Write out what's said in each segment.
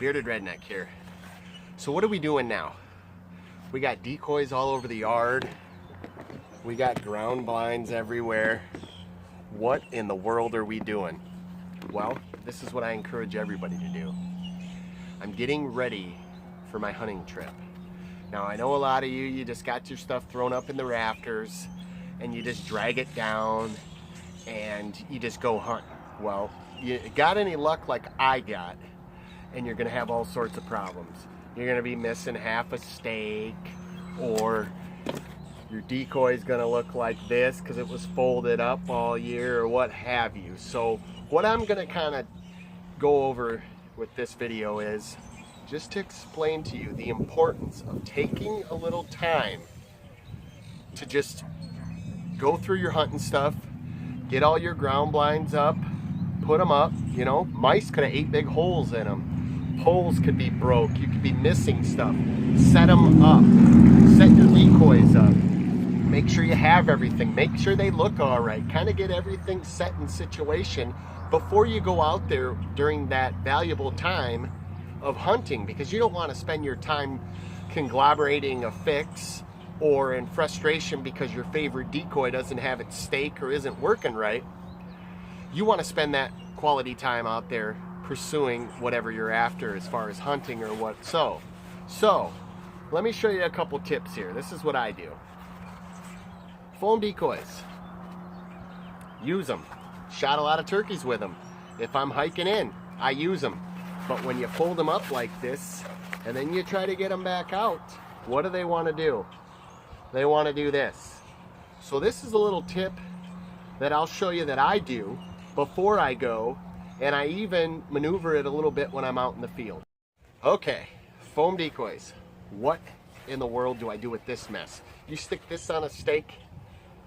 Bearded Redneck here. So what are we doing now? We got decoys all over the yard. We got ground blinds everywhere. What in the world are we doing? Well, this is what I encourage everybody to do. I'm getting ready for my hunting trip. Now I know a lot of you just got your stuff thrown up in the rafters and you just drag it down and you just go hunt. Well, you got any luck like I got, and you're gonna have all sorts of problems. You're gonna be missing half a steak, or your decoy is gonna look like this because it was folded up all year, or what have you. So what I'm gonna kind of go over with this video is just to explain to you the importance of taking a little time to just go through your hunting stuff, get all your ground blinds up, put them up. You know, mice could have ate big holes in them. Poles could be broke. You could be missing stuff. Set them up. Set your decoys up. Make sure you have everything. Make sure they look all right. Kind of get everything set in situation before you go out there during that valuable time of hunting, because you don't want to spend your time conglomerating a fix or in frustration because your favorite decoy doesn't have its stake or isn't working right. You want to spend that quality time out there pursuing whatever you're after as far as hunting or what. So let me show you a couple tips here. This is what I do. Foam decoys. Use them. Shot a lot of turkeys with them. If I'm hiking in, I use them. But when you fold them up like this and then you try to get them back out, what do they want to do? They want to do this. So this is a little tip that I'll show you that I do before I go, and I even maneuver it a little bit when I'm out in the field. Okay, foam decoys. What in the world do I do with this mess? You stick this on a steak,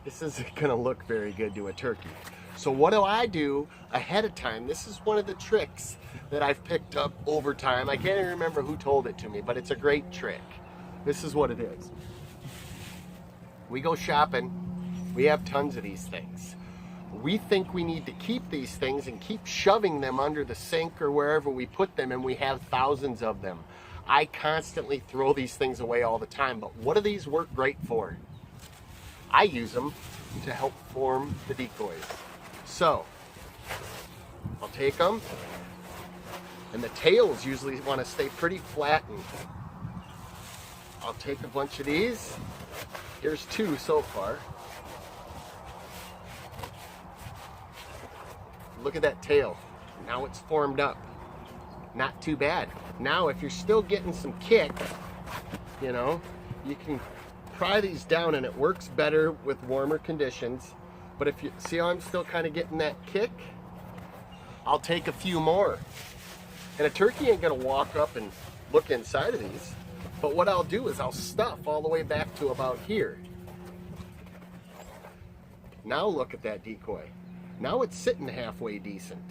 this isn't gonna look very good to a turkey. So what do I do ahead of time? This is one of the tricks that I've picked up over time. I can't even remember who told it to me, but it's a great trick. This is what it is. We go shopping, we have tons of these things. We think we need to keep these things and keep shoving them under the sink or wherever we put them, and we have thousands of them. I constantly throw these things away all the time, but what do these work great for? I use them to help form the decoys. So, I'll take them, and the tails usually want to stay pretty flattened. I'll take a bunch of these. Here's two so far. Look at that tail. Now it's formed up. Not too bad. Now if you're still getting some kick, you know, you can pry these down and it works better with warmer conditions. But if you see how I'm still kind of getting that kick, I'll take a few more. And a turkey ain't gonna walk up and look inside of these. But what I'll do is I'll stuff all the way back to about here. Now look at that decoy. Now it's sitting halfway decent.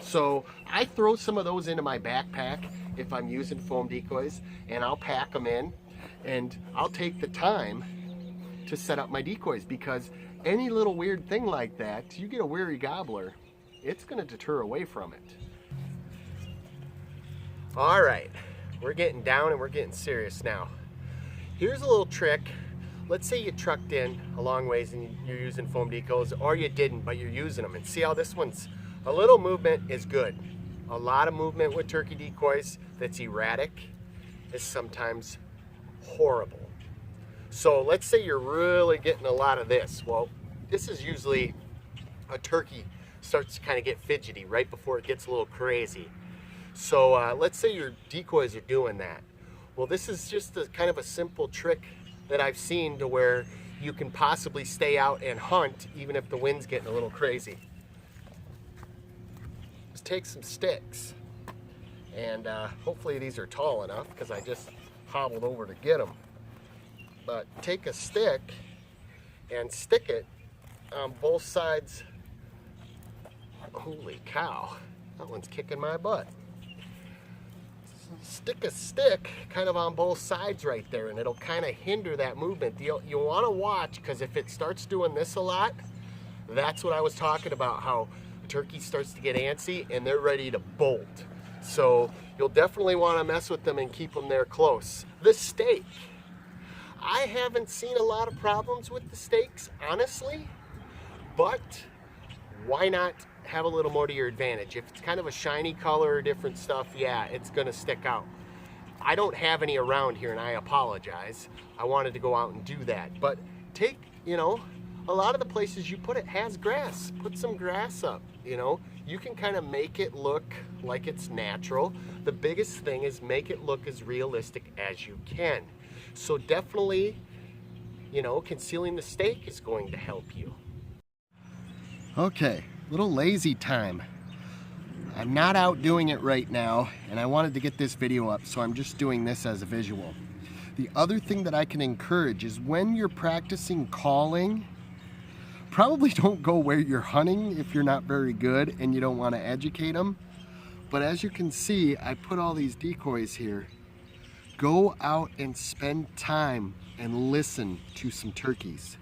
So I throw some of those into my backpack if I'm using foam decoys, and I'll pack them in, and I'll take the time to set up my decoys, because any little weird thing like that, you get a weary gobbler, it's gonna deter away from it. All right, we're getting down and we're getting serious now. Here's a little trick. Let's say you trucked in a long ways and you're using foam decoys, or you didn't, but you're using them. And see how this one's, a little movement is good. A lot of movement with turkey decoys that's erratic is sometimes horrible. So let's say you're really getting a lot of this. Well, this is usually a turkey starts to kind of get fidgety right before it gets a little crazy. So let's say your decoys are doing that. Well, this is just a kind of a simple trick that I've seen to where you can possibly stay out and hunt even if the wind's getting a little crazy. Just take some sticks, and hopefully these are tall enough because I just hobbled over to get them. But take a stick and stick it on both sides. Holy cow, that one's kicking my butt. Stick a stick kind of on both sides right there, and it'll kind of hinder that movement. You want to watch, because if it starts doing this a lot, that's what I was talking about, how a turkey starts to get antsy and they're ready to bolt. So you'll definitely want to mess with them and keep them there close. The stake. I haven't seen a lot of problems with the stakes, honestly, but why not have a little more to your advantage? If it's kind of a shiny color or different stuff, yeah, it's gonna stick out. I don't have any around here and I apologize. I wanted to go out and do that. But take, you know, a lot of the places you put it has grass. Put some grass up, you know. You can kind of make it look like it's natural. The biggest thing is make it look as realistic as you can. So definitely, you know, concealing the stake is going to help you. Okay, little lazy time. I'm not out doing it right now, and I wanted to get this video up, so I'm just doing this as a visual. The other thing that I can encourage is when you're practicing calling, probably don't go where you're hunting if you're not very good and you don't want to educate them. But as you can see, I put all these decoys here. Go out and spend time and listen to some turkeys.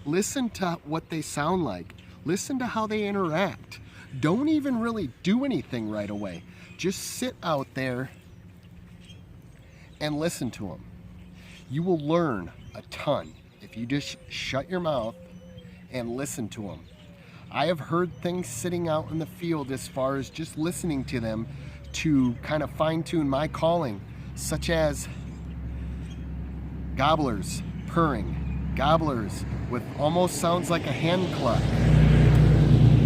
Listen to what they sound like. Listen to how they interact. Don't even really do anything right away. Just sit out there and listen to them. You will learn a ton if you just shut your mouth and listen to them. I have heard things sitting out in the field as far as just listening to them to kind of fine-tune my calling, such as gobblers purring, gobblers with almost sounds like a hen cluck,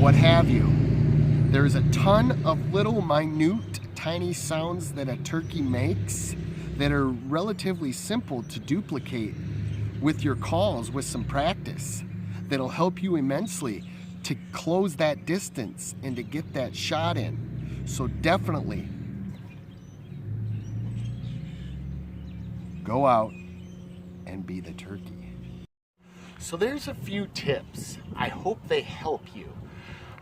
what have you. There's a ton of little minute tiny sounds that a turkey makes that are relatively simple to duplicate with your calls with some practice. That'll help you immensely to close that distance and to get that shot in. So definitely go out and be the turkey. So there's a few tips. I hope they help you.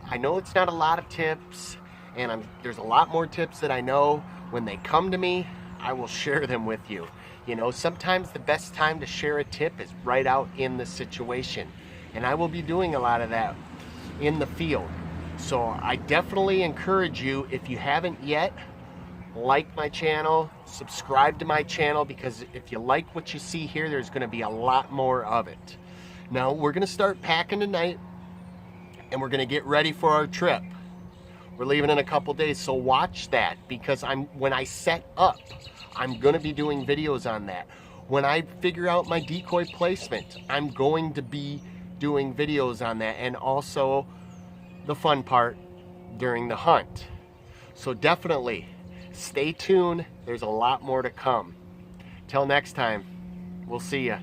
I know it's not a lot of tips, and there's a lot more tips that I know. When they come to me, I will share them with you. You know, sometimes the best time to share a tip is right out in the situation. And I will be doing a lot of that in the field. So I definitely encourage you, if you haven't yet, like my channel, subscribe to my channel, because if you like what you see here, there's gonna be a lot more of it. Now we're gonna start packing tonight, and we're gonna get ready for our trip. We're leaving in a couple days, so watch that, because when I set up, I'm gonna be doing videos on that. When I figure out my decoy placement, I'm going to be doing videos on that, and also the fun part during the hunt. So definitely stay tuned. There's a lot more to come. Till next time, we'll see ya.